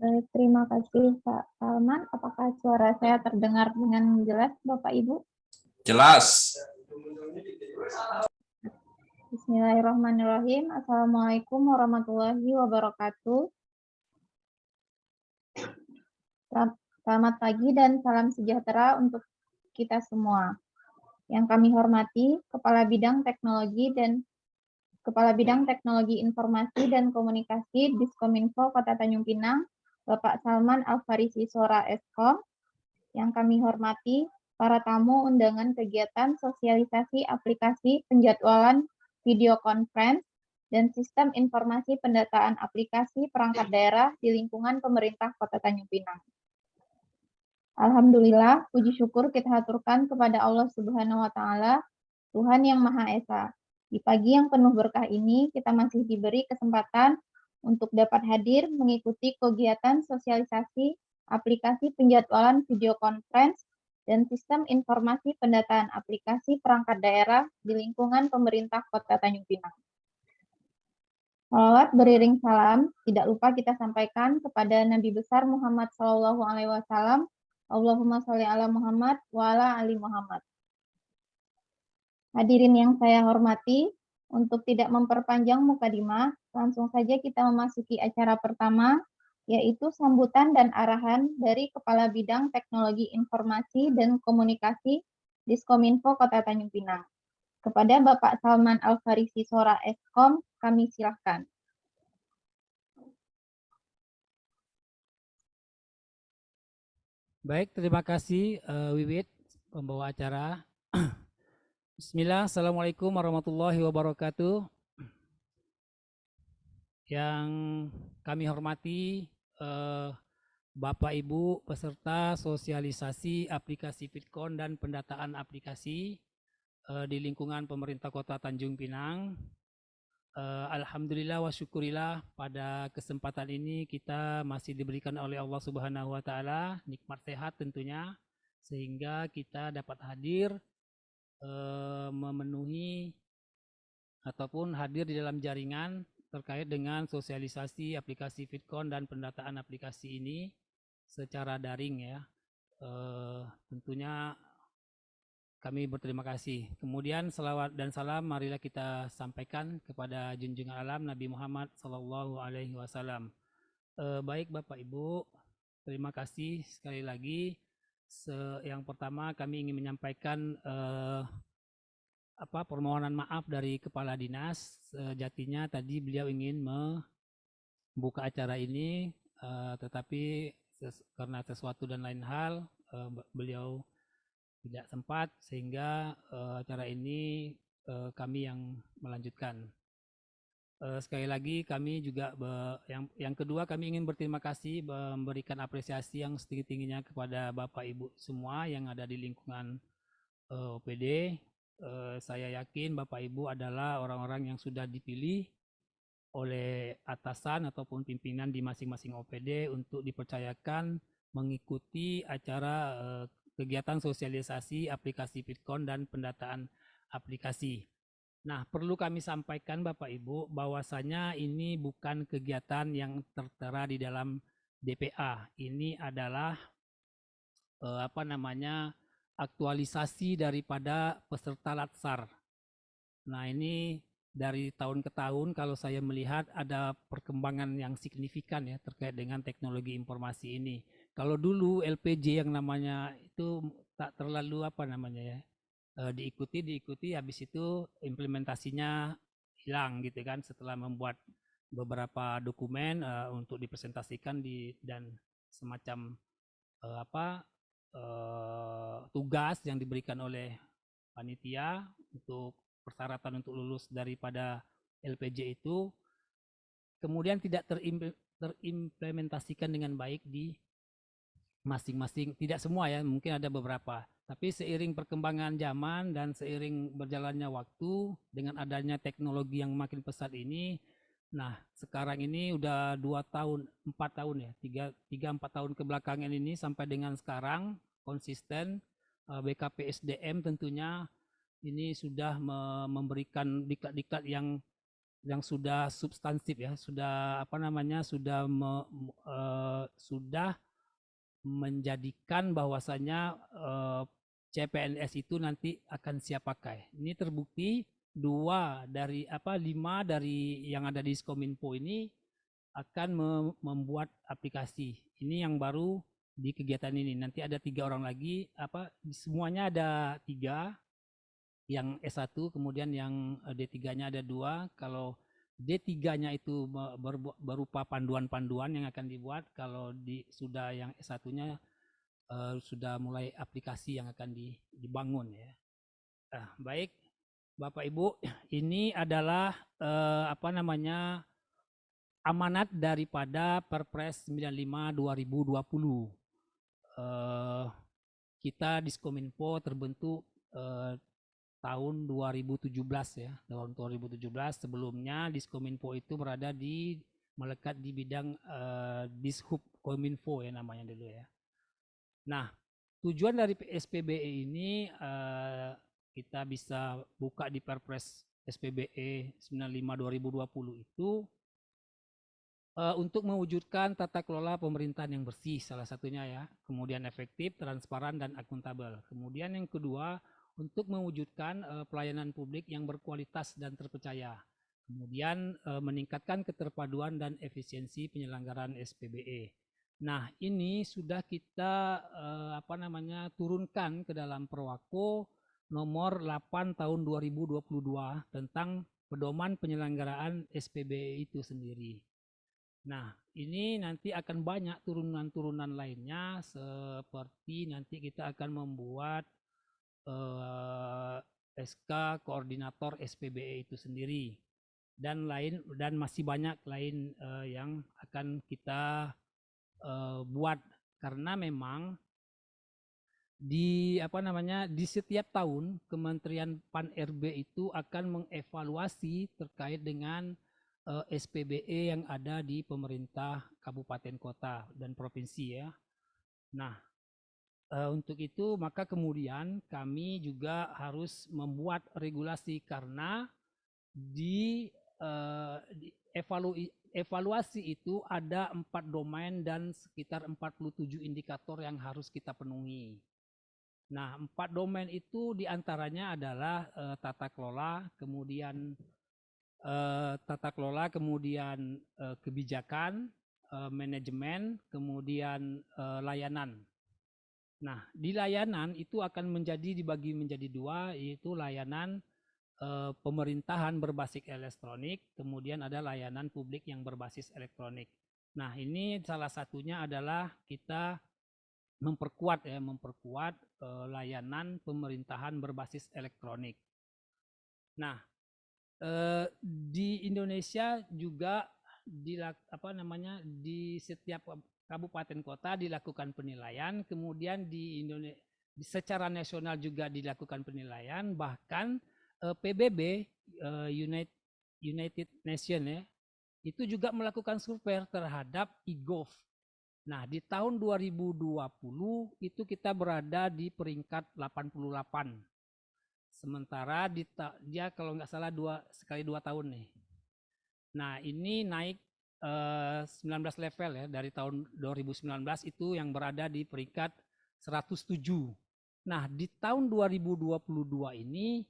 Baik, terima kasih Pak Salman. Apakah suara saya terdengar dengan jelas Bapak Ibu? Jelas. Bismillahirrahmanirrahim. Assalamualaikum warahmatullahi wabarakatuh. Selamat pagi dan salam sejahtera untuk kita semua. Yang kami hormati Kepala Bidang Teknologi Informasi dan Komunikasi Diskominfo Kota Tanjung Pinang, Bapak Salman Al-Farisi Sora Eskom. Yang kami hormati para tamu undangan kegiatan sosialisasi aplikasi penjadwalan video conference dan sistem informasi pendataan aplikasi perangkat daerah di lingkungan pemerintah Kota Tanjung Pinang. Alhamdulillah, puji syukur kita haturkan kepada Allah Subhanahu wa Ta'ala, Tuhan yang Maha Esa. Di pagi yang penuh berkah ini, kita masih diberi kesempatan untuk dapat hadir mengikuti kegiatan sosialisasi aplikasi penjadwalan video conference dan sistem informasi pendataan aplikasi perangkat daerah di lingkungan pemerintah Kota Tanjung Pinang. Salawat beriring salam, tidak lupa kita sampaikan kepada Nabi besar Muhammad SAW. Allahumma sholli ala Muhammad wa ala ali Muhammad. Hadirin yang saya hormati, untuk tidak memperpanjang mukadimah, langsung saja kita memasuki acara pertama, yaitu sambutan dan arahan dari Kepala Bidang Teknologi Informasi dan Komunikasi Diskominfo Kota Tanjung Pinang. Kepada Bapak Salman Al-Farisi Sora Eskom, kami silakan. Baik, terima kasih Wiwit, pembawa acara. Bismillah, Assalamualaikum warahmatullahi wabarakatuh. Yang kami hormati Bapak Ibu peserta sosialisasi aplikasi Fitcon dan pendataan aplikasi di lingkungan pemerintah Kota Tanjung Pinang. Alhamdulillah wa syukurillah, pada kesempatan ini kita masih diberikan oleh Allah Subhanahu wa Ta'ala nikmat sehat tentunya, sehingga kita dapat hadir memenuhi ataupun hadir di dalam jaringan terkait dengan sosialisasi aplikasi Fitcon dan pendataan aplikasi ini secara daring ya. Tentunya kami berterima kasih. Kemudian salawat dan salam marilah kita sampaikan kepada junjungan alam Nabi Muhammad Sallallahu Alaihi Wasallam. Baik Bapak Ibu, terima kasih sekali lagi. Yang pertama kami ingin menyampaikan permohonan maaf dari Kepala Dinas. Sejatinya tadi beliau ingin membuka acara ini, tetapi karena sesuatu dan lain hal beliau tidak sempat, sehingga acara ini kami yang melanjutkan. Sekali lagi kami juga yang kedua kami ingin berterima kasih, memberikan apresiasi yang setinggi-tingginya kepada Bapak Ibu semua yang ada di lingkungan OPD. Saya yakin Bapak Ibu adalah orang-orang yang sudah dipilih oleh atasan ataupun pimpinan di masing-masing OPD untuk dipercayakan mengikuti acara kegiatan sosialisasi aplikasi Fitcon dan pendataan aplikasi. Nah, perlu kami sampaikan Bapak Ibu bahwasanya ini bukan kegiatan yang tertera di dalam DPA. Ini adalah aktualisasi daripada peserta Latsar. Nah, ini dari tahun ke tahun kalau saya melihat ada perkembangan yang signifikan ya terkait dengan teknologi informasi ini. Kalau dulu LPJ yang namanya itu tak terlalu diikuti habis itu implementasinya hilang gitu kan, setelah membuat beberapa dokumen untuk dipresentasikan dan semacam tugas yang diberikan oleh panitia untuk persyaratan untuk lulus daripada LPJ itu kemudian tidak terimplementasikan dengan baik di masing-masing, tidak semua ya, mungkin ada beberapa. Tapi seiring perkembangan zaman dan seiring berjalannya waktu dengan adanya teknologi yang makin pesat ini, nah sekarang ini udah 4 tahun ya, 3-4 tahun kebelakangan ini sampai dengan sekarang konsisten BKP SDM tentunya ini sudah memberikan diklat-diklat yang yang sudah substansif ya, sudah apa namanya, sudah menjadikan bahwasanya CPNS itu nanti akan siap pakai. Ini terbukti 5 dari yang ada di Skominfo ini akan membuat aplikasi. Ini yang baru di kegiatan ini. Nanti ada 3 orang lagi, semuanya ada 3, yang S1, kemudian yang D3-nya ada 2. Kalau D3-nya itu berupa panduan-panduan yang akan dibuat, kalau sudah yang S1-nya sudah mulai aplikasi yang akan dibangun ya. Baik, Bapak Ibu, ini adalah amanat daripada Perpres 95 2020. Kita Diskominfo terbentuk tahun 2017 ya. Tahun 2017, sebelumnya Diskominfo itu melekat di bidang Dishub Kominfo ya namanya dulu ya. Nah, tujuan dari SPBE ini kita bisa buka di Perpres SPBE 95 2020 itu untuk mewujudkan tata kelola pemerintahan yang bersih salah satunya ya, kemudian efektif, transparan dan akuntabel. Kemudian yang kedua, untuk mewujudkan pelayanan publik yang berkualitas dan terpercaya. Kemudian meningkatkan keterpaduan dan efisiensi penyelenggaraan SPBE. Nah, ini sudah kita turunkan ke dalam Perwako nomor 8 tahun 2022 tentang pedoman penyelenggaraan SPBE itu sendiri. Nah, ini nanti akan banyak turunan-turunan lainnya, seperti nanti kita akan membuat SK koordinator SPBE itu sendiri, dan masih banyak lain yang akan kita buat, karena memang di setiap tahun Kementerian Pan-RB itu akan mengevaluasi terkait dengan SPBE yang ada di pemerintah kabupaten kota dan provinsi ya. Nah, untuk itu maka kemudian kami juga harus membuat regulasi, karena di evaluasi itu ada 4 domain dan sekitar 47 indikator yang harus kita penuhi. Nah, 4 domain itu diantaranya adalah tata kelola, kemudian kebijakan, manajemen, kemudian layanan. Nah, di layanan itu akan dibagi menjadi 2, yaitu layanan pemerintahan berbasis elektronik, kemudian ada layanan publik yang berbasis elektronik. Nah, ini salah satunya adalah kita memperkuat layanan pemerintahan berbasis elektronik. Nah, di Indonesia juga di setiap kabupaten kota dilakukan penilaian, kemudian secara nasional juga dilakukan penilaian, bahkan PBB United Nations ya, itu juga melakukan survei terhadap e-gov. Nah, di tahun 2020 itu kita berada di peringkat 88. Sementara dia kalau nggak salah sekali 2 tahun nih. Nah, ini naik 19 level ya, dari tahun 2019 itu yang berada di peringkat 107. Nah, di tahun 2022 ini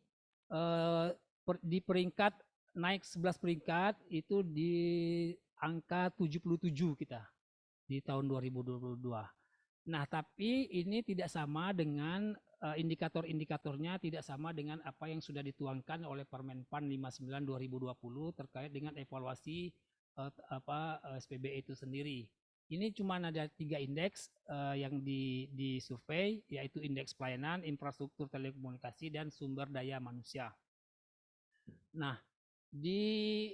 di peringkat naik 11 peringkat, itu di angka 77 kita di tahun 2022. Nah, tapi ini tidak sama dengan indikator-indikatornya, tidak sama dengan apa yang sudah dituangkan oleh Permenpan 59 2020 terkait dengan evaluasi SPBE itu sendiri. Ini cuma ada 3 indeks yang disurvei, yaitu indeks pelayanan, infrastruktur telekomunikasi, dan sumber daya manusia. Nah, di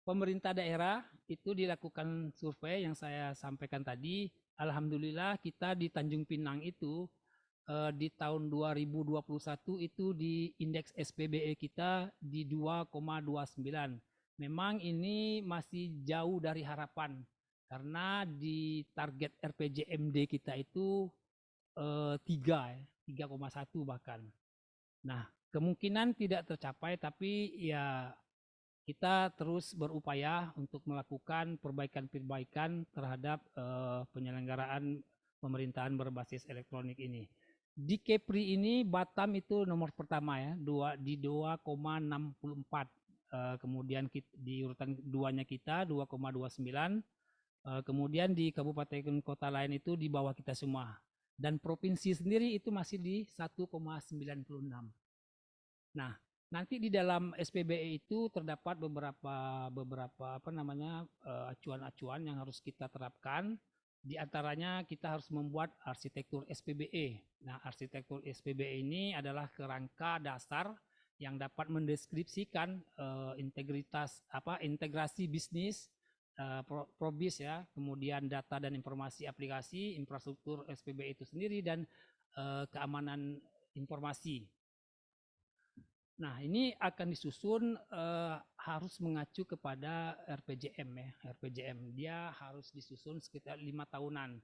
pemerintah daerah itu dilakukan survei yang saya sampaikan tadi. Alhamdulillah kita di Tanjung Pinang itu di tahun 2021 itu di indeks SPBE kita di 2,29. Memang ini masih jauh dari harapan, karena di target RPJMD kita itu 3,1 bahkan. Nah, kemungkinan tidak tercapai, tapi ya kita terus berupaya untuk melakukan perbaikan-perbaikan terhadap penyelenggaraan pemerintahan berbasis elektronik ini. Di Kepri ini Batam itu nomor pertama ya, di 2,64. Kemudian di urutan duanya kita 2,29. Kemudian di kabupaten kota lain itu di bawah kita semua. Dan provinsi sendiri itu masih di 1,96. Nah, nanti di dalam SPBE itu terdapat beberapa acuan-acuan yang harus kita terapkan. Di antaranya kita harus membuat arsitektur SPBE. Nah, arsitektur SPBE ini adalah kerangka dasar yang dapat mendeskripsikan integrasi bisnis, probis ya, kemudian data dan informasi aplikasi, infrastruktur SPBE itu sendiri, dan keamanan informasi. Nah, ini akan disusun harus mengacu kepada RPJM ya, RPJM. Dia harus disusun sekitar 5 tahunan.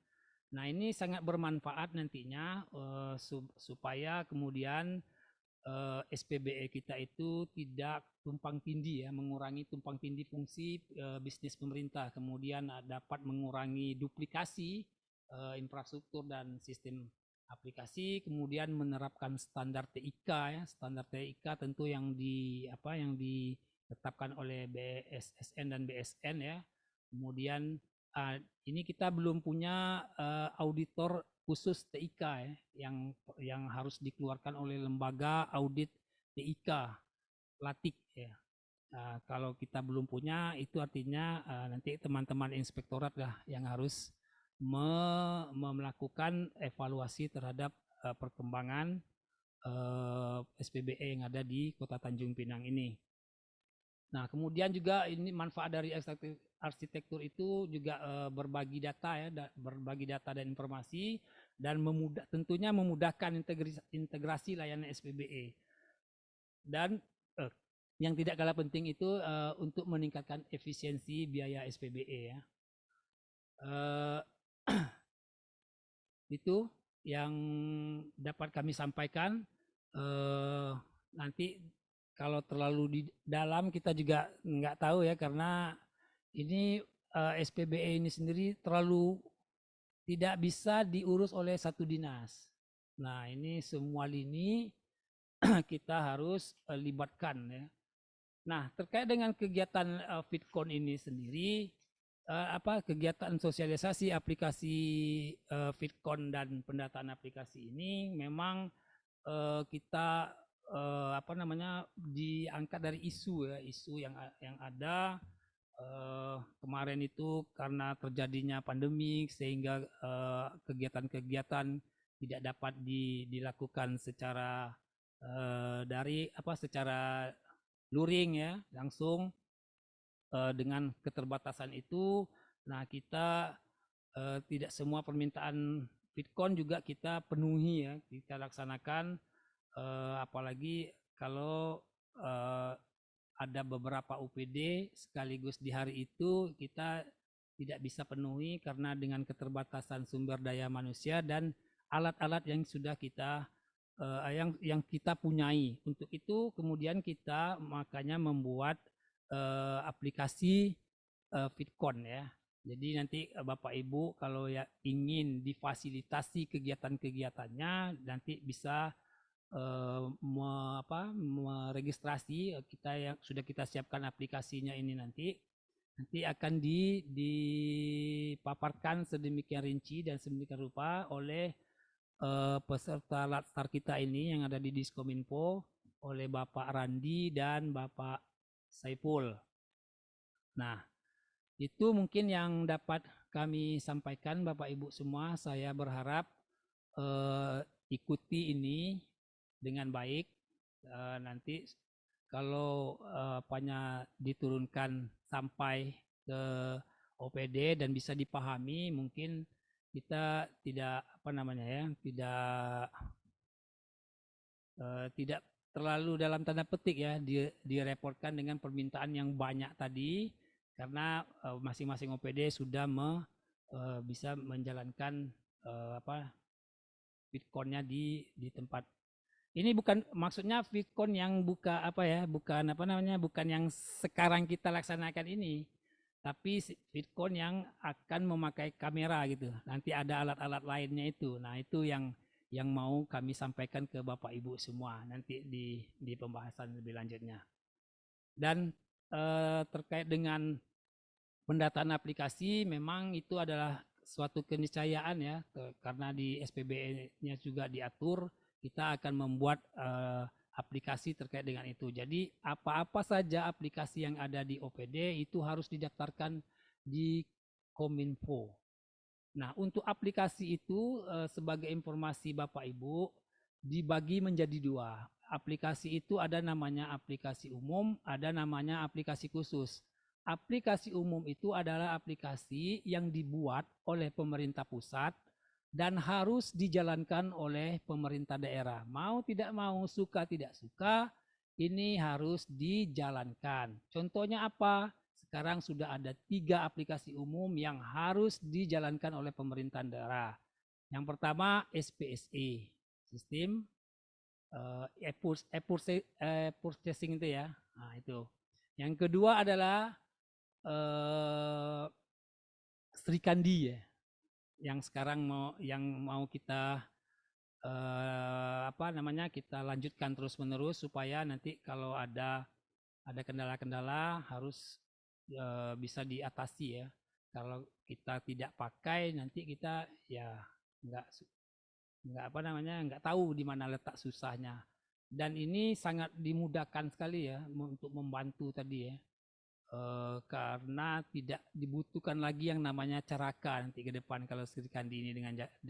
Nah, ini sangat bermanfaat nantinya supaya kemudian SPBE kita itu tidak tumpang tindih ya, mengurangi tumpang tindih fungsi bisnis pemerintah, kemudian dapat mengurangi duplikasi infrastruktur dan sistem aplikasi, kemudian menerapkan standar TIK ya, standar TIK tentu yang ditetapkan oleh BSSN dan BSN ya. Kemudian ini kita belum punya auditor khusus TIK ya, yang harus dikeluarkan oleh lembaga audit TIK, LATIK ya. Kalau kita belum punya, itu artinya nanti teman-teman inspektorat lah yang harus melakukan evaluasi terhadap perkembangan SPBE yang ada di Kota Tanjung Pinang ini. Nah, kemudian juga ini manfaat dari arsitektur itu juga berbagi data ya, berbagi data dan informasi, dan tentunya memudahkan integrasi layanan SPBE. Dan yang tidak kalah penting itu untuk meningkatkan efisiensi biaya SPBE ya. Itu yang dapat kami sampaikan. Nanti kalau terlalu di dalam kita juga nggak tahu ya, karena ini SPBE ini sendiri terlalu tidak bisa diurus oleh satu dinas. Nah, ini semua lini kita harus libatkan ya. Nah, terkait dengan kegiatan FitCon ini sendiri, kegiatan sosialisasi aplikasi FitCon dan pendataan aplikasi ini memang kita diangkat dari isu ya, isu yang ada kemarin itu karena terjadinya pandemi sehingga kegiatan-kegiatan tidak dapat dilakukan secara secara luring ya, langsung. Dengan keterbatasan itu, nah kita tidak semua permintaan FitCon juga kita penuhi ya, kita laksanakan, apalagi kalau ada beberapa UPD sekaligus di hari itu kita tidak bisa penuhi karena dengan keterbatasan sumber daya manusia dan alat-alat yang sudah kita yang kita punyai. Untuk itu kemudian kita makanya membuat aplikasi FitCon ya. Jadi nanti Bapak Ibu kalau ya ingin difasilitasi kegiatan-kegiatannya, nanti bisa meregistrasi. Kita yang sudah kita siapkan aplikasinya ini nanti akan dipaparkan sedemikian rinci dan sedemikian rupa oleh peserta Latsar kita ini yang ada di Diskominfo, oleh Bapak Randi dan Bapak Saiful. Nah, itu mungkin yang dapat kami sampaikan Bapak Ibu semua. Saya berharap ikuti ini dengan baik. Nanti kalau diturunkan sampai ke OPD dan bisa dipahami, mungkin kita tidak tidak terlalu dalam tanda petik ya direpotkan dengan permintaan yang banyak tadi, karena masing-masing OPD sudah bisa menjalankan FitCon-nya di tempat Ini bukan maksudnya VidCon yang buka apa ya, bukan apa namanya, bukan yang sekarang kita laksanakan ini, tapi VidCon yang akan memakai kamera gitu. Nanti ada alat-alat lainnya itu. Nah, itu yang mau kami sampaikan ke Bapak Ibu semua nanti di pembahasan lebih lanjutnya. Dan terkait dengan pendataan aplikasi memang itu adalah suatu keniscayaan ya, karena di SPBE-nya juga diatur kita akan membuat aplikasi terkait dengan itu. Jadi apa-apa saja aplikasi yang ada di OPD itu harus didaftarkan di Kominfo. Nah, untuk aplikasi itu sebagai informasi Bapak Ibu dibagi menjadi dua. Aplikasi itu ada namanya aplikasi umum, ada namanya aplikasi khusus. Aplikasi umum itu adalah aplikasi yang dibuat oleh pemerintah pusat dan harus dijalankan oleh pemerintah daerah. Mau tidak mau, suka tidak suka, ini harus dijalankan. Contohnya apa? Sekarang sudah ada 3 aplikasi umum yang harus dijalankan oleh pemerintah daerah. Yang pertama SPSE, sistem purchasing itu ya. Nah, itu. Yang kedua adalah Sri Kandi ya, yang sekarang mau kita apa namanya, kita lanjutkan terus menerus supaya nanti kalau ada kendala-kendala harus bisa diatasi ya. Kalau kita tidak pakai nanti kita ya nggak nggak apa namanya, nggak tahu di mana letak susahnya. Dan ini sangat dimudahkan sekali ya untuk membantu tadi ya. Karena tidak dibutuhkan lagi yang namanya caraka nanti ke depan kalau Sri Kandi ini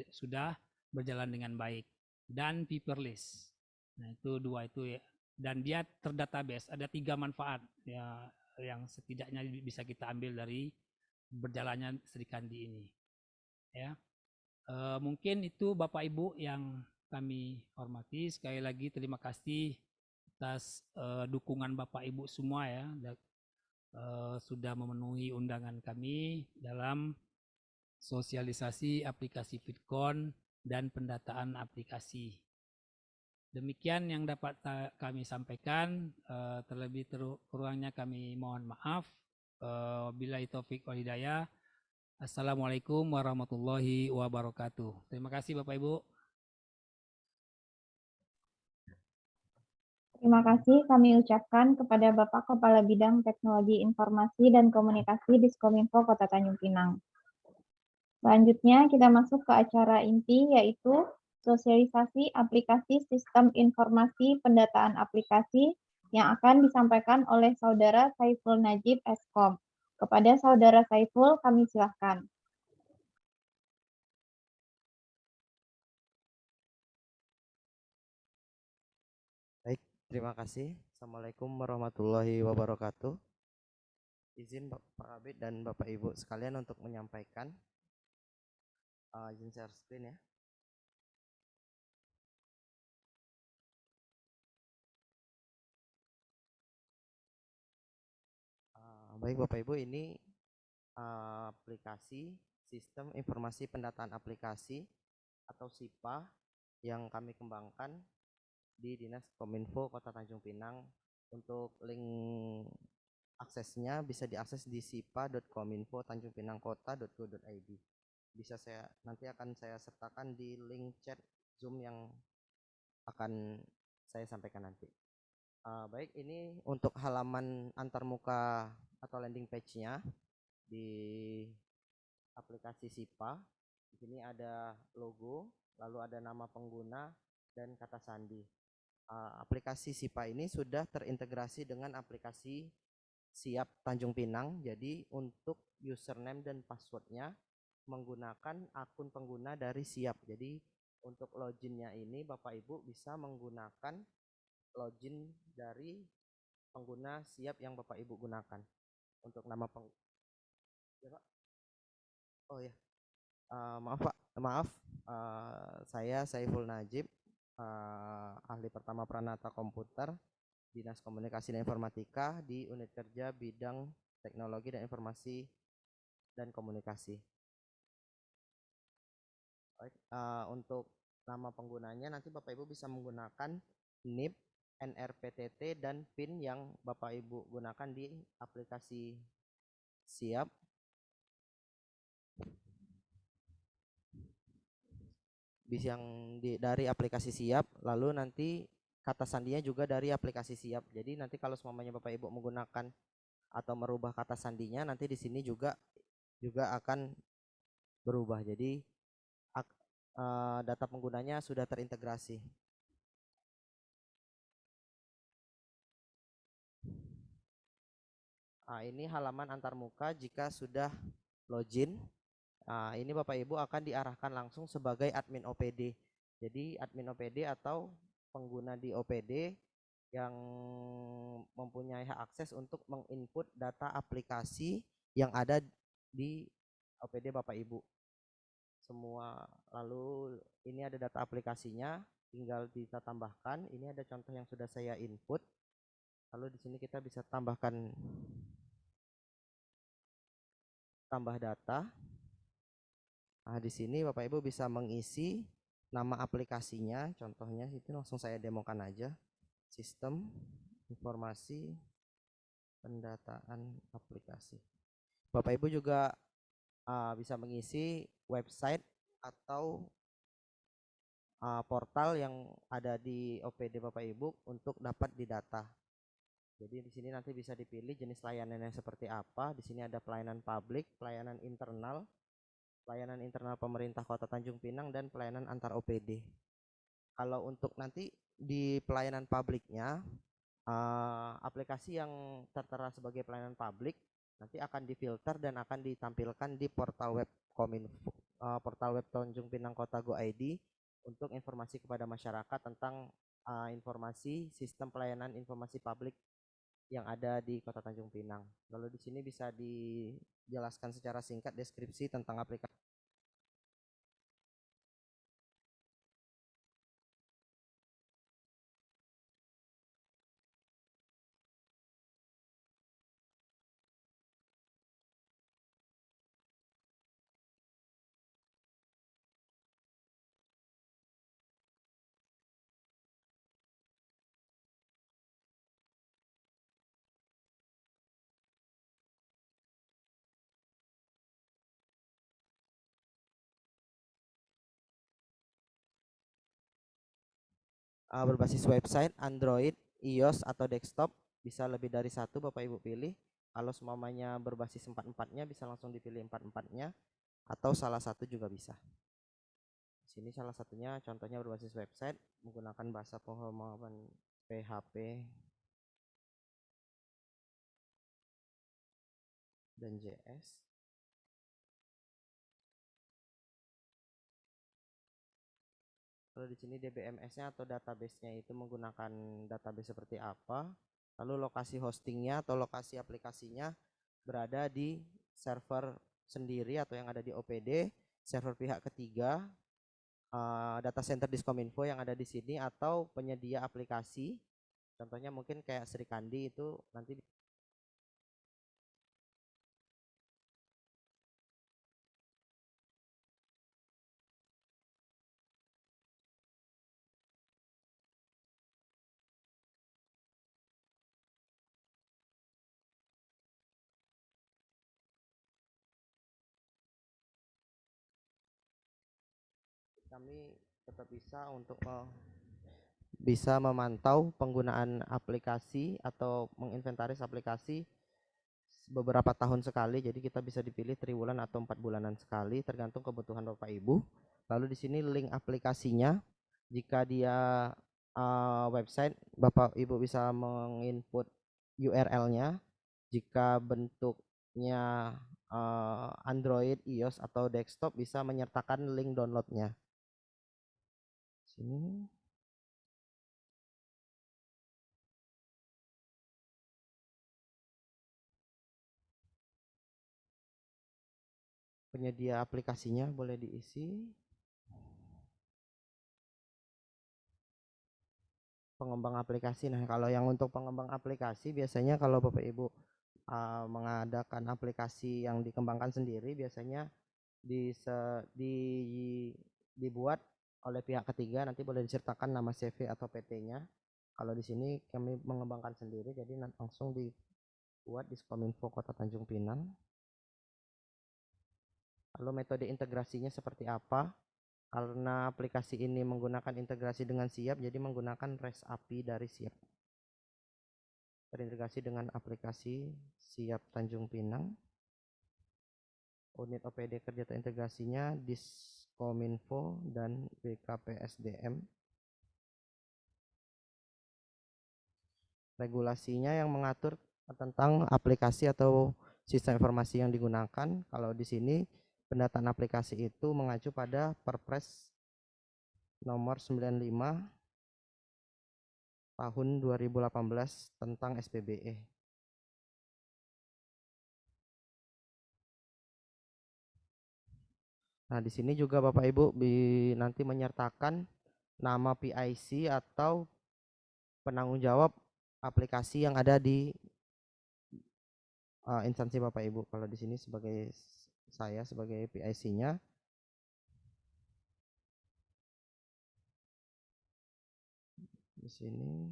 sudah berjalan dengan baik, dan paperless. Nah, itu dua itu ya. Dan dia terdatabase, ada 3 manfaat ya yang setidaknya bisa kita ambil dari berjalannya Sri Kandi ini ya. Mungkin itu Bapak Ibu yang kami hormati. Sekali lagi terima kasih atas dukungan Bapak Ibu semua ya, sudah memenuhi undangan kami dalam sosialisasi aplikasi VidCon dan pendataan aplikasi. Demikian yang dapat kami sampaikan. Terlebih kurangnya kami mohon maaf. Billahi taufik wal hidayah. Assalamualaikum warahmatullahi wabarakatuh. Terima kasih Bapak Ibu. Terima kasih kami ucapkan kepada Bapak Kepala Bidang Teknologi Informasi dan Komunikasi Diskominfo Kota Tanjung Pinang. Selanjutnya kita masuk ke acara inti, yaitu sosialisasi aplikasi sistem informasi pendataan aplikasi yang akan disampaikan oleh Saudara Saiful Najib Eskom. Kepada Saudara Saiful, kami silakan. Baik, terima kasih. Assalamualaikum warahmatullahi wabarakatuh. Izin Pak Kabid dan Bapak Ibu sekalian untuk menyampaikan, izin share screen ya. Baik Bapak Ibu, ini aplikasi Sistem Informasi Pendataan Aplikasi atau SIPA yang kami kembangkan di Dinas Kominfo Kota Tanjung Pinang. Untuk link aksesnya bisa diakses di sipa.kominfo.tanjungpinangkota.go.id. Bisa nanti akan saya sertakan di link chat Zoom yang akan saya sampaikan nanti. Baik, ini untuk halaman antarmuka atau landing page-nya di aplikasi SIPA. Di sini ada logo, lalu ada nama pengguna dan kata sandi. Aplikasi SIPA ini sudah terintegrasi dengan aplikasi Siap Tanjung Pinang. Jadi untuk username dan passwordnya menggunakan akun pengguna dari Siap. Jadi untuk loginnya ini Bapak Ibu bisa menggunakan login dari pengguna Siap yang Bapak Ibu gunakan. Untuk nama ya Pak. Oh ya, maaf Pak, maaf. Saya Saiful Najib, ahli pertama Pranata Komputer, Dinas Komunikasi dan Informatika di Unit Kerja Bidang Teknologi dan Informasi dan Komunikasi. Baik, untuk nama penggunanya, nanti Bapak Ibu bisa menggunakan NIP, NRPTT, dan PIN yang Bapak Ibu gunakan di aplikasi Siap. Bisa yang dari aplikasi Siap, lalu nanti kata sandinya juga dari aplikasi Siap. Jadi nanti kalau semuanya Bapak Ibu menggunakan atau merubah kata sandinya, nanti di sini juga akan berubah. Jadi data penggunanya sudah terintegrasi. Ini halaman antarmuka jika sudah login. Ini Bapak Ibu akan diarahkan langsung sebagai admin OPD. Jadi admin OPD atau pengguna di OPD yang mempunyai hak akses untuk menginput data aplikasi yang ada di OPD Bapak Ibu semua. Lalu ini ada data aplikasinya, tinggal kita tambahkan. Ini ada contoh yang sudah saya input. Lalu di sini kita bisa tambahkan tambah data. Di sini Bapak Ibu bisa mengisi nama aplikasinya, contohnya itu langsung saya demokan aja. Sistem informasi pendataan aplikasi. Bapak Ibu juga bisa mengisi website atau portal yang ada di OPD Bapak Ibu untuk dapat didata. Jadi di sini nanti bisa dipilih jenis layanannya seperti apa. Di sini ada pelayanan publik, pelayanan internal pemerintah Kota Tanjung Pinang, dan pelayanan antar OPD. Kalau untuk nanti di pelayanan publiknya, aplikasi yang tertera sebagai pelayanan publik nanti akan difilter dan akan ditampilkan di portal web Kominfo, portal web Tanjung Pinang Kota Go ID untuk informasi kepada masyarakat tentang informasi sistem pelayanan informasi publik yang ada di Kota Tanjung Pinang. Lalu di sini bisa dijelaskan secara singkat deskripsi tentang aplikasi. Berbasis website, Android, iOS, atau desktop, bisa lebih dari satu Bapak Ibu pilih. Kalau semuanya berbasis 4-4-nya bisa langsung dipilih 4-4-nya, atau salah satu juga bisa. Di sini salah satunya contohnya berbasis website menggunakan bahasa pemrograman PHP dan JS. Lalu di sini DBMS-nya atau database-nya itu menggunakan database seperti apa. Lalu lokasi hostingnya atau lokasi aplikasinya berada di server sendiri atau yang ada di OPD, server pihak ketiga, data center Diskominfo yang ada di sini, atau penyedia aplikasi. Contohnya mungkin kayak Sri Kandi itu nanti kami tetap bisa untuk bisa memantau penggunaan aplikasi atau menginventaris aplikasi beberapa tahun sekali. Jadi kita bisa dipilih triwulan atau 4 bulanan sekali tergantung kebutuhan Bapak Ibu. Lalu di sini link aplikasinya. Jika dia website, Bapak Ibu bisa menginput URL-nya. Jika bentuknya Android, iOS, atau desktop bisa menyertakan link downloadnya. Sini. Penyedia aplikasinya boleh diisi. Pengembang aplikasi. Nah, kalau yang untuk pengembang aplikasi biasanya kalau Bapak Ibu mengadakan aplikasi yang dikembangkan sendiri, biasanya dibuat oleh pihak ketiga, nanti boleh disertakan nama CV atau PT-nya. Kalau di sini kami mengembangkan sendiri, jadi langsung dibuat di Kominfo Kota Tanjung Pinang. Lalu metode integrasinya seperti apa? Karena aplikasi ini menggunakan integrasi dengan Siap, jadi menggunakan REST API dari Siap. Terintegrasi dengan aplikasi Siap Tanjung Pinang. Unit OPD kerja terintegrasinya Diskominfo dan BKPSDM. Regulasinya yang mengatur tentang aplikasi atau sistem informasi yang digunakan. Kalau di sini pendataan aplikasi itu mengacu pada Perpres nomor 95 tahun 2018 tentang SPBE. Nah, di sini juga Bapak Ibu nanti menyertakan nama PIC atau penanggung jawab aplikasi yang ada di instansi Bapak Ibu. Kalau di sini sebagai saya sebagai PIC-nya. Di sini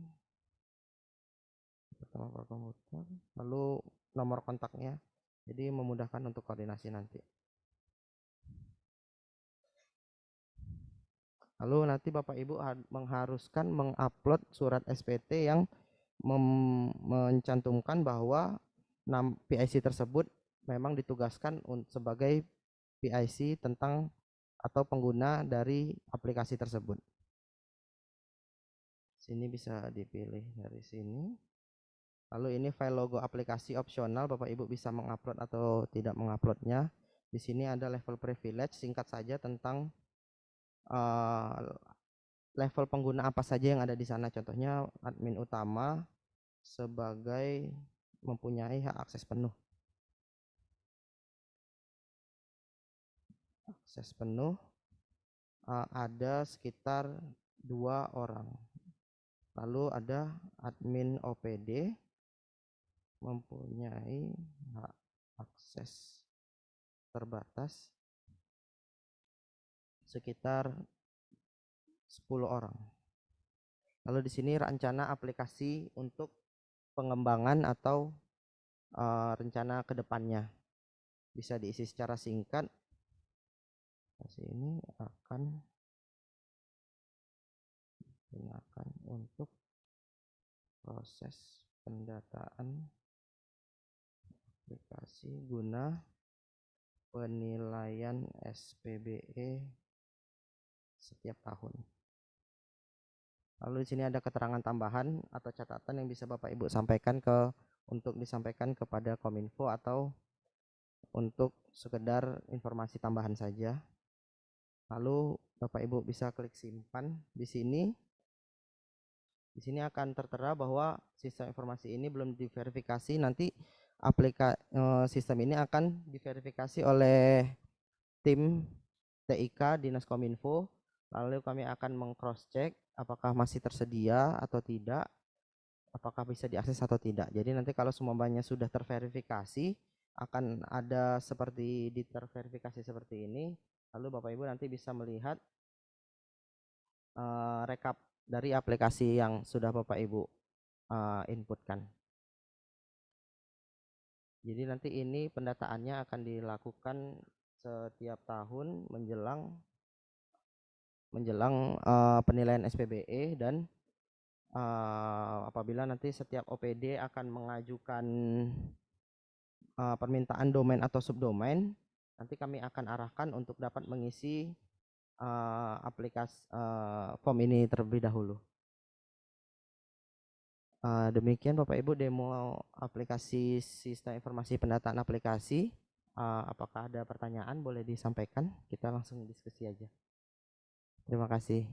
pertama komputer, lalu nomor kontaknya. Jadi memudahkan untuk koordinasi nanti. Lalu nanti Bapak Ibu mengharuskan mengupload surat SPT yang mencantumkan bahwa PIC tersebut memang ditugaskan sebagai PIC tentang atau pengguna dari aplikasi tersebut. Sini bisa dipilih dari sini. Lalu ini file logo aplikasi opsional, Bapak Ibu bisa mengupload atau tidak menguploadnya. Di sini ada level privilege, singkat saja tentang level pengguna apa saja yang ada di sana. Contohnya admin utama sebagai mempunyai hak akses penuh. Akses penuh ada sekitar 2 orang. Lalu ada admin OPD mempunyai hak akses terbatas sekitar 10 orang. Lalu di sini rencana aplikasi untuk pengembangan atau rencana kedepannya bisa diisi secara singkat. Ini akan digunakan untuk proses pendataan aplikasi guna penilaian SPBE setiap tahun. Lalu di sini ada keterangan tambahan atau catatan yang bisa Bapak Ibu sampaikan untuk disampaikan kepada Kominfo atau untuk sekedar informasi tambahan saja. Lalu Bapak Ibu bisa klik simpan di sini. Di sini akan tertera bahwa sistem informasi ini belum diverifikasi. Nanti sistem ini akan diverifikasi oleh tim TIK Dinas Kominfo. Lalu kami akan meng-cross check apakah masih tersedia atau tidak, apakah bisa diakses atau tidak. Jadi nanti kalau semuanya sudah terverifikasi, akan ada seperti terverifikasi seperti ini. Lalu Bapak Ibu nanti bisa melihat rekap dari aplikasi yang sudah Bapak Ibu inputkan. Jadi nanti ini pendataannya akan dilakukan setiap tahun menjelang penilaian SPBE dan apabila nanti setiap OPD akan mengajukan permintaan domain atau subdomain, nanti kami akan arahkan untuk dapat mengisi aplikasi form ini terlebih dahulu. Demikian Bapak Ibu demo aplikasi sistem informasi pendataan aplikasi. Apakah ada pertanyaan boleh disampaikan? Kita langsung diskusi aja. Terima kasih.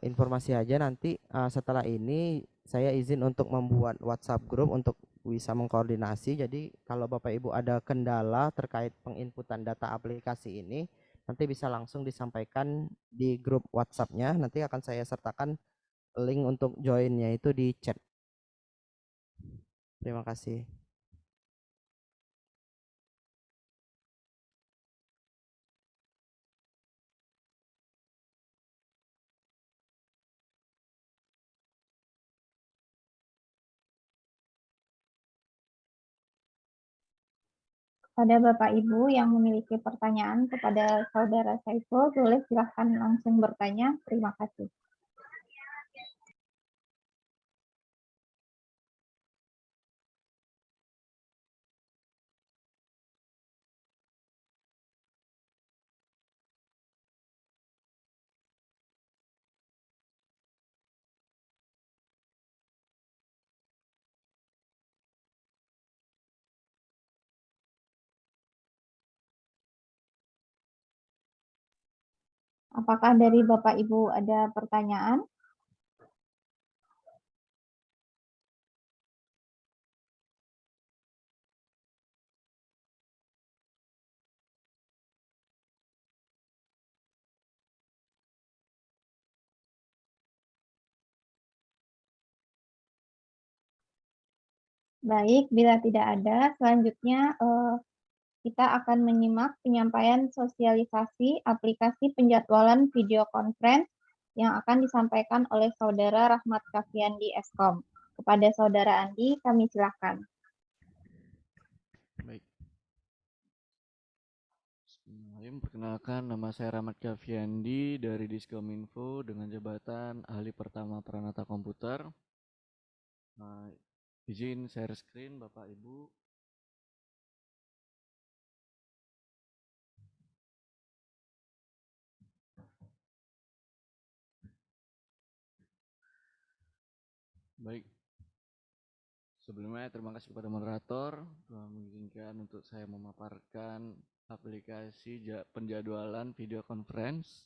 Informasi aja nanti setelah ini saya izin untuk membuat WhatsApp group untuk bisa mengkoordinasi. Jadi kalau Bapak Ibu ada kendala terkait penginputan data aplikasi ini, nanti bisa langsung disampaikan di grup WhatsApp-nya. Nanti akan saya sertakan link untuk join-nya itu di chat. Terima kasih. Pada Bapak Ibu yang memiliki pertanyaan kepada Saudara Saiful, boleh silahkan langsung bertanya. Terima kasih. Apakah dari Bapak Ibu ada pertanyaan? Baik, bila tidak ada, selanjutnya kita akan menyimak penyampaian sosialisasi aplikasi penjadwalan video conference yang akan disampaikan oleh Saudara Rahmat Kafiandi Eskom. Kepada Saudara Andi, kami silakan. Baik. Bismillahirrahmanirrahim. Perkenalkan, nama saya Rahmat Kafiandi dari Diskominfo dengan jabatan Ahli Pertama Peranata Komputer. Izin share screen Bapak Ibu. Baik. Sebelumnya terima kasih kepada moderator telah mengizinkan untuk saya memaparkan aplikasi penjadwalan video conference,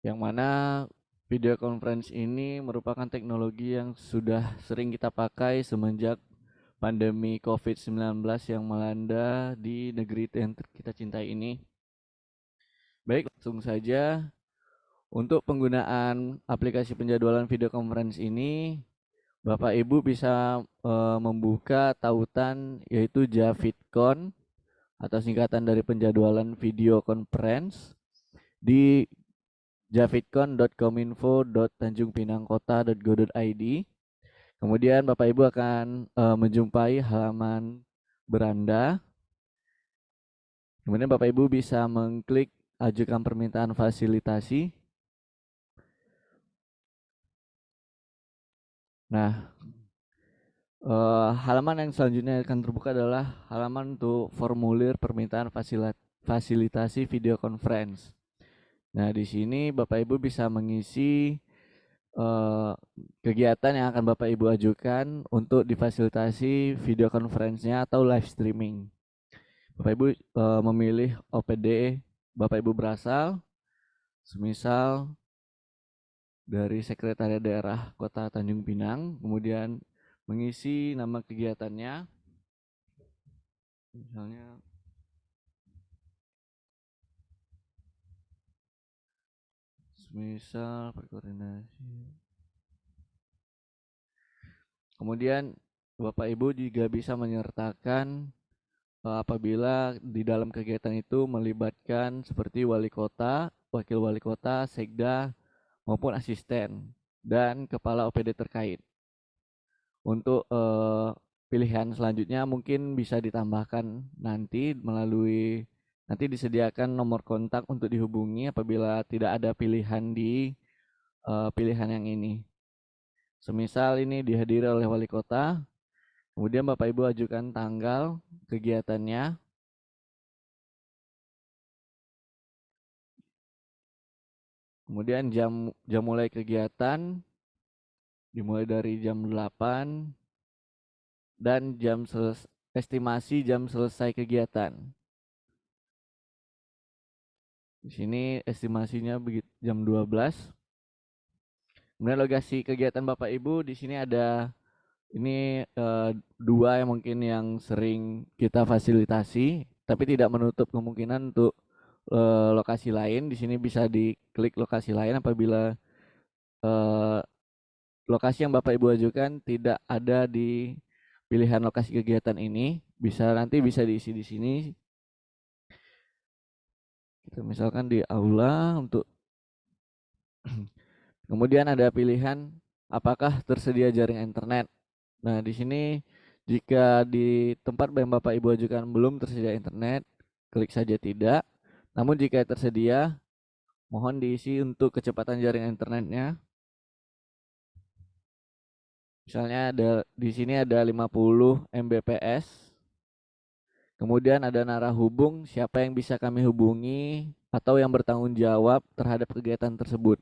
yang mana video conference ini merupakan teknologi yang sudah sering kita pakai semenjak pandemi COVID-19 yang melanda di negeri yang kita cintai ini. Baik, langsung saja. Untuk penggunaan aplikasi penjadwalan video conference ini, Bapak Ibu bisa membuka tautan yaitu JaVidCon atau singkatan dari penjadwalan video conference di javidcon.kominfo.tanjungpinangkota.go.id. Kemudian Bapak Ibu akan menjumpai halaman beranda. Kemudian Bapak Ibu bisa mengklik ajukan permintaan fasilitasi. Nah, halaman yang selanjutnya akan terbuka adalah halaman untuk formulir permintaan fasilitasi video conference. Nah, di sini Bapak Ibu bisa mengisi kegiatan yang akan Bapak Ibu ajukan untuk difasilitasi video conference-nya atau live streaming. Bapak Ibu memilih OPD Bapak Ibu berasal, semisal dari Sekretariat Daerah Kota Tanjung Pinang, kemudian mengisi nama kegiatannya, misalnya berkoordinasi. Kemudian Bapak Ibu juga bisa menyertakan apabila di dalam kegiatan itu melibatkan seperti wali kota, wakil wali kota, sekda, maupun asisten dan kepala OPD terkait. Untuk pilihan selanjutnya mungkin bisa ditambahkan nanti melalui, nanti disediakan nomor kontak untuk dihubungi apabila tidak ada pilihan di pilihan yang ini. Semisal ini dihadiri oleh wali kota, kemudian Bapak Ibu ajukan tanggal kegiatannya. Kemudian jam mulai kegiatan dimulai dari jam 8 dan estimasi jam selesai kegiatan. Di sini estimasinya jam 12. Kemudian lokasi kegiatan Bapak Ibu di sini ada ini dua yang mungkin yang sering kita fasilitasi, tapi tidak menutup kemungkinan untuk lokasi lain. Di sini bisa diklik lokasi lain apabila lokasi yang Bapak Ibu ajukan tidak ada di pilihan lokasi kegiatan ini, nanti bisa diisi di sini. Kita misalkan di aula untuk kemudian ada pilihan apakah tersedia jaringan internet. Nah, di sini jika di tempat yang Bapak Ibu ajukan belum tersedia internet, klik saja tidak. Namun jika tersedia, mohon diisi untuk kecepatan jaringan internetnya. Misalnya di sini ada 50 Mbps. Kemudian ada narah hubung, siapa yang bisa kami hubungi atau yang bertanggung jawab terhadap kegiatan tersebut.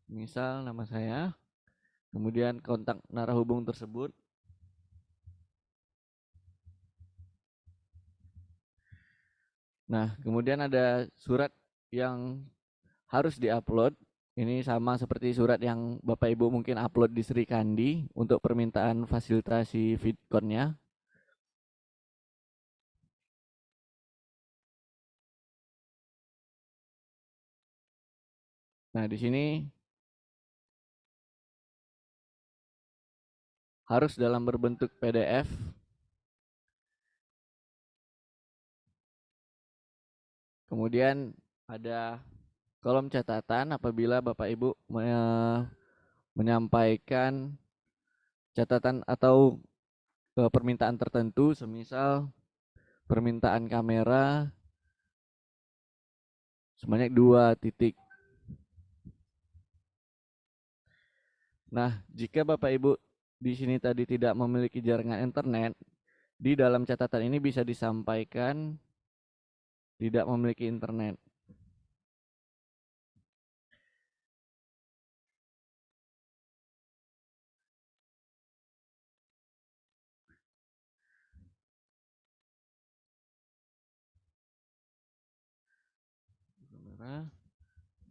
Misal nama saya, kemudian kontak narah hubung tersebut. Nah, kemudian ada surat yang harus diupload. Ini sama seperti surat yang Bapak Ibu mungkin upload di Sri Kandi untuk permintaan fasilitasi VidCon-nya. Nah, di sini harus dalam berbentuk PDF. Kemudian ada kolom catatan apabila Bapak Ibu menyampaikan catatan atau permintaan tertentu, semisal permintaan kamera sebanyak 2 titik. Nah, jika Bapak Ibu di sini tadi tidak memiliki jaringan internet, di dalam catatan ini bisa disampaikan tidak memiliki internet.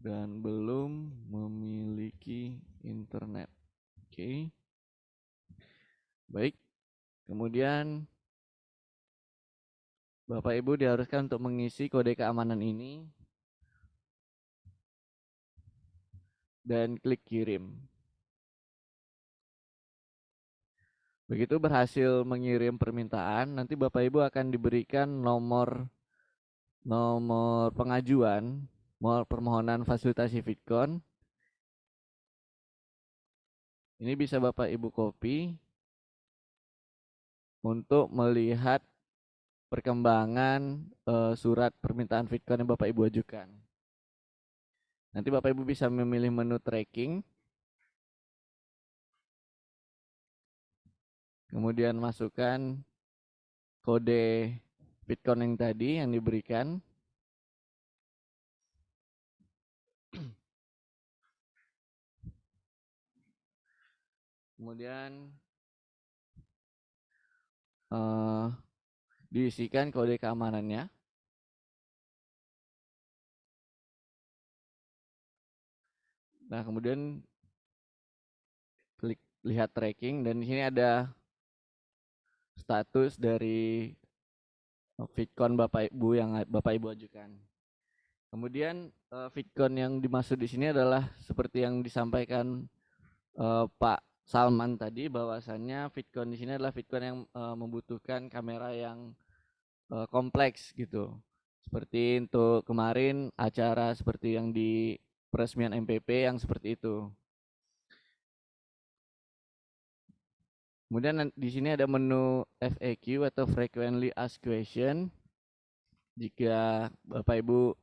Dan belum memiliki internet. Oke. Baik. Kemudian Bapak Ibu diharuskan untuk mengisi kode keamanan ini dan klik kirim. Begitu berhasil mengirim permintaan, nanti Bapak Ibu akan diberikan nomor pengajuan, nomor permohonan fasilitasi VidCon. Ini bisa Bapak Ibu copy untuk melihat perkembangan surat permintaan VidCon yang Bapak Ibu ajukan. Nanti Bapak Ibu bisa memilih menu tracking. Kemudian masukkan kode VidCon yang tadi yang diberikan. Kemudian diisikan kode keamanannya. Nah, kemudian klik lihat tracking dan di sini ada status dari VidCon Bapak Ibu yang Bapak Ibu ajukan. Kemudian VidCon yang dimaksud di sini adalah seperti yang disampaikan Pak Salman tadi, bahwasannya VidCon di sini adalah VidCon yang membutuhkan kamera yang kompleks gitu. Seperti untuk kemarin acara seperti yang di peresmian MPP yang seperti itu. Kemudian di sini ada menu FAQ atau Frequently Asked Question. Jika Bapak Ibu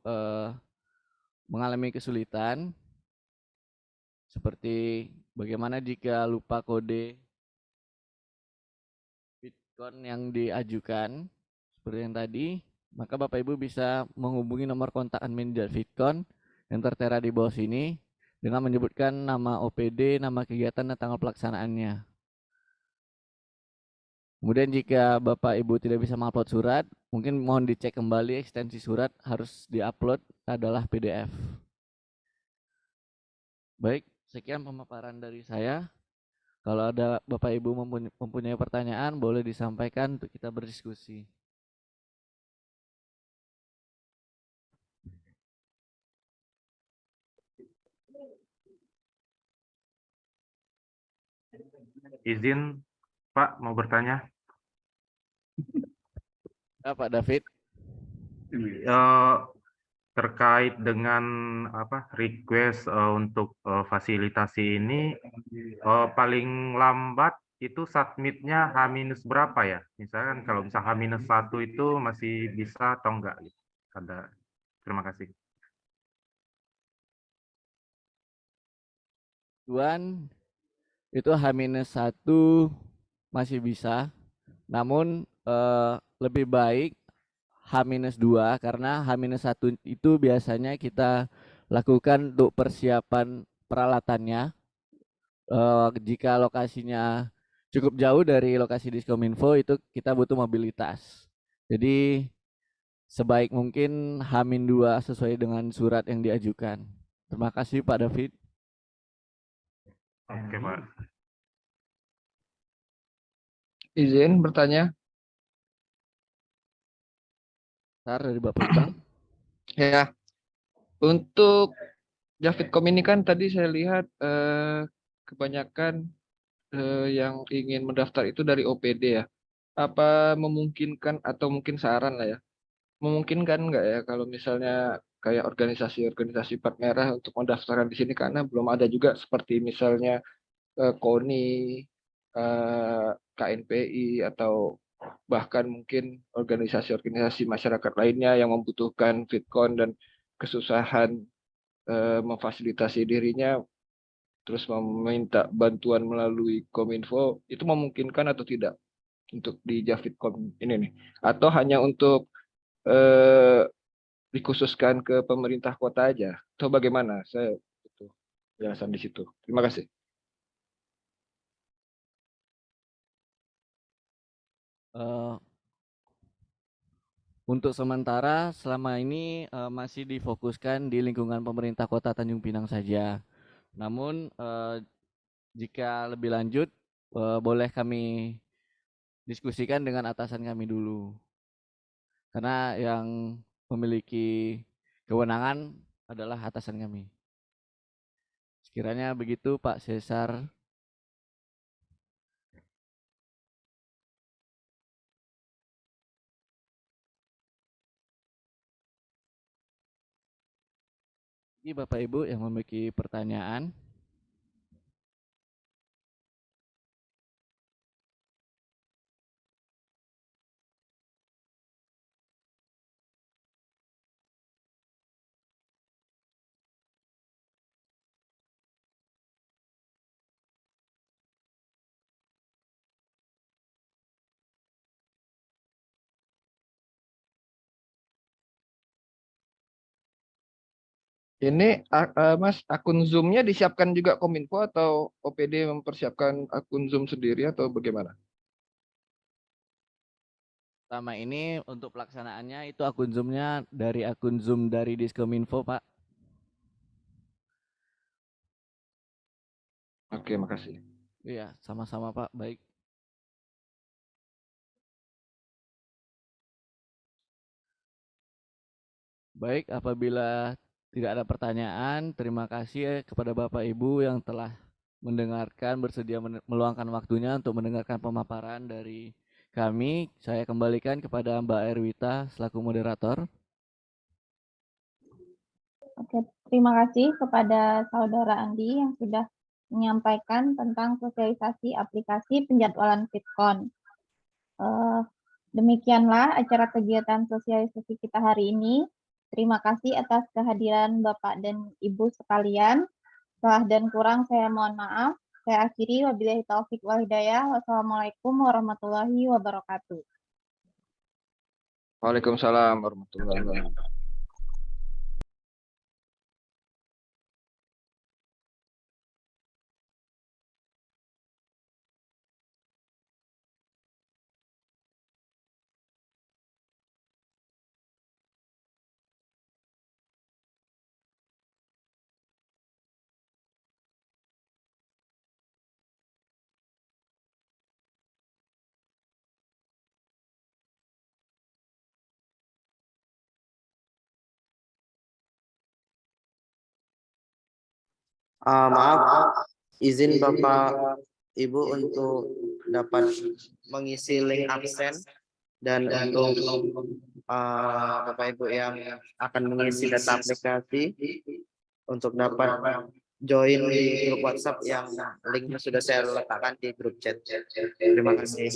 mengalami kesulitan, seperti bagaimana jika lupa kode VidCon yang diajukan, seperti yang tadi, maka Bapak Ibu bisa menghubungi nomor kontak admin VidCon yang tertera di bawah sini dengan menyebutkan nama OPD, nama kegiatan, dan tanggal pelaksanaannya. Kemudian jika Bapak Ibu tidak bisa mengupload surat, mungkin mohon dicek kembali ekstensi surat harus diupload adalah PDF. Baik, sekian pemaparan dari saya. Kalau ada Bapak Ibu mempunyai pertanyaan, boleh disampaikan untuk kita berdiskusi. Izin, Pak, mau bertanya. Pak David. Eh, terkait dengan request untuk fasilitasi ini, paling lambat itu submitnya H- berapa ya? Misalkan kalau misal H-1 itu masih bisa atau enggak? Gitu. Ada. Terima kasih. Tuan, itu H-1 masih bisa, namun lebih baik H-2 karena H-1 itu biasanya kita lakukan untuk persiapan peralatannya. Jika lokasinya cukup jauh dari lokasi Diskominfo itu kita butuh mobilitas. Jadi sebaik mungkin H-2 sesuai dengan surat yang diajukan. Terima kasih Pak David. Oke, Pak. Izin bertanya. Dari Bapak Iqbal. Ya, untuk Javidcom ini kan tadi saya lihat kebanyakan yang ingin mendaftar itu dari OPD ya. Apa memungkinkan atau mungkin saran lah ya, memungkinkan nggak ya kalau misalnya kayak organisasi-organisasi plat merah untuk mendaftarkan di sini karena belum ada juga seperti misalnya KONI, KNPI atau bahkan mungkin organisasi-organisasi masyarakat lainnya yang membutuhkan Fitcon dan kesusahan memfasilitasi dirinya terus meminta bantuan melalui Kominfo, itu memungkinkan atau tidak untuk di Javidcom ini nih, atau hanya untuk eh, dikhususkan ke pemerintah kota aja atau bagaimana? Saya butuh penjelasan di situ. Terima kasih. Untuk sementara selama ini masih difokuskan di lingkungan pemerintah Kota Tanjung Pinang saja. Namun jika lebih lanjut boleh kami diskusikan dengan atasan kami dulu. Karena yang memiliki kewenangan adalah atasan kami. Sekiranya begitu Pak Cesar. Ini Bapak Ibu yang memiliki pertanyaan. Ini Mas, akun Zoom-nya disiapkan juga Kominfo atau OPD mempersiapkan akun Zoom sendiri atau bagaimana? Selama ini untuk pelaksanaannya itu akun Zoom-nya dari akun Zoom dari Diskominfo, Pak. Oke, makasih. Iya, sama-sama Pak. Baik. Baik, apabila tidak ada pertanyaan, terima kasih kepada Bapak Ibu yang telah mendengarkan, bersedia meluangkan waktunya untuk mendengarkan pemaparan dari kami. Saya kembalikan kepada Mbak Erwita selaku moderator. Oke, terima kasih kepada Saudara Andi yang sudah menyampaikan tentang sosialisasi aplikasi penjadwalan Fitcon. Demikianlah acara kegiatan sosialisasi kita hari ini. Terima kasih atas kehadiran Bapak dan Ibu sekalian. Salah dan kurang saya mohon maaf. Saya akhiri, wabillahi taufik wal hidayah. Wassalamualaikum warahmatullahi wabarakatuh. Waalaikumsalam warahmatullahi wabarakatuh. Maaf, izin Bapak Ibu untuk dapat mengisi link absen, dan untuk Bapak Ibu yang akan mengisi data aplikasi untuk dapat join di grup WhatsApp yang linknya sudah saya letakkan di grup chat. Terima kasih.